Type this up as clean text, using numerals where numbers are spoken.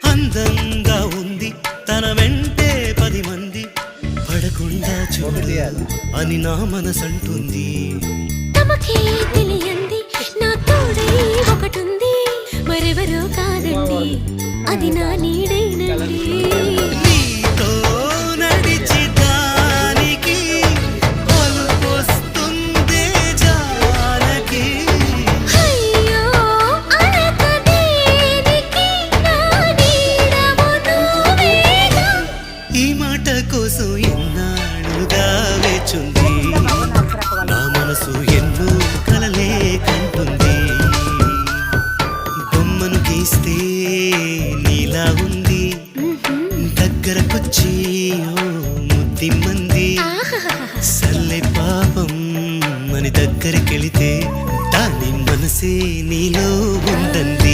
అందంగా ఉంది తన వెంటే 10 మంది పడకుండా చూడు అని నా మనసంటుంది. తమకే తెలియంది నా తోడై ఒకటుంది, మరెవరో కాదండి అది నా నీడైనండి. నీతో నడిచి దానికి పలుకొస్తుందే జానకి. అయ్యో అనక దేనికి నా నీడవు నువ్వేగా. ఈ మాట కోసం ఎన్నాళ్ళుగా వేచుంది నా మనసు, ఎన్నో కలలే కంటుంది. బొమ్మను గీస్తే నీలా ఉంది, దగ్గరకొచ్చి ఓ ముద్దిమ్మంది. సల్లే పాపం అని దగ్గరికెళితే దాని మనసే నీలో ఉందంది.